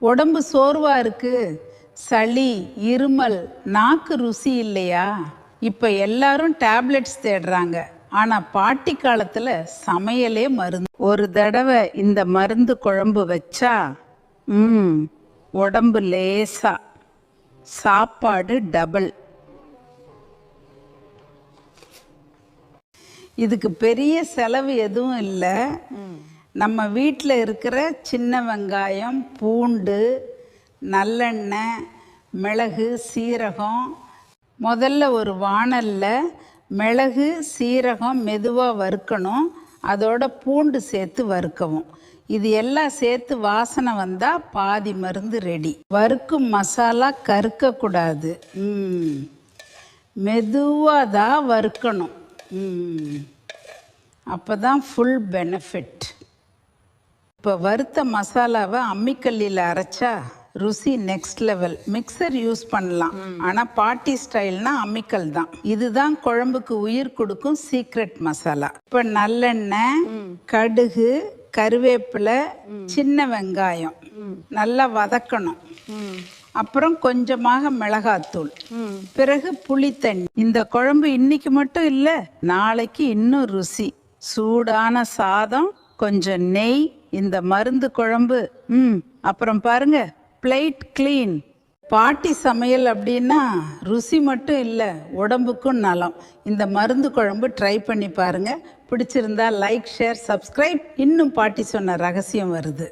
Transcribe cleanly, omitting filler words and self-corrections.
உடம்பு சோர்வா இருக்கு, சளி, இருமல், நாக்கு ருசி இல்லையா? இப்போ எல்லாரும் டேப்லெட்ஸ் தேடுறாங்க. ஆனால் பாட்டி காலத்தில் சமையலே மருந்து. ஒரு தடவை இந்த மருந்து குழம்பு வச்சா உடம்பு லேசா, சாப்பாடு டபுள். இதுக்கு பெரிய செலவு எதுவும் இல்லை. நம்ம வீட்டில் இருக்கிற சின்ன வெங்காயம், பூண்டு, நல்லெண்ணெய், மிளகு, சீரகம். முதல்ல ஒரு வாணலில் மிளகு சீரகம் மெதுவாக வறுக்கணும். அதோட பூண்டு சேர்த்து வறுக்கவும். இது எல்லாம் சேர்த்து வாசனை வந்தால் பாதி மருந்து ரெடி. வறுக்கும் மசாலா கருக்கக்கூடாது. மெதுவாக தான் வறுக்கணும். அப்போ தான் ஃபுல் பெனிஃபிட். இப்போ வறுத்த மசாலாவை அம்மிக்கல்லில் அரைச்சா ருசி நெக்ஸ்ட் லெவல். மிக்சர் யூஸ் பண்ணலாம், ஆனால் பாட்டி ஸ்டைல்னா அம்மிக்கல் தான். இதுதான் குழம்புக்கு உயிர் கொடுக்கும் சீக்ரெட் மசாலா. இப்போ நல்லெண்ணெய், கடுகு, கருவேப்பிலை, சின்ன வெங்காயம் நல்லா வதக்கணும். அப்புறம் கொஞ்சமாக மிளகாத்தூள், பிறகு புளி தண்ணி. இந்த குழம்பு இன்னைக்கு மட்டும் இல்லை, நாளைக்கு இன்னும் ருசி. சூடான சாதம், கொஞ்சம் நெய், இந்த மருந்து குழம்பு. அப்புறம் பாருங்க, பிளேட் கிளீன். பாட்டி சமையல் அப்படின்னா ருசி மட்டும் இல்லை, உடம்புக்கும் நலம். இந்த மருந்து குழம்பு ட்ரை பண்ணி பாருங்க. பிடிச்சிருந்தா லைக், ஷேர், சப்ஸ்கிரைப். இன்னும் பாட்டி சொன்ன ரகசியம் வருது.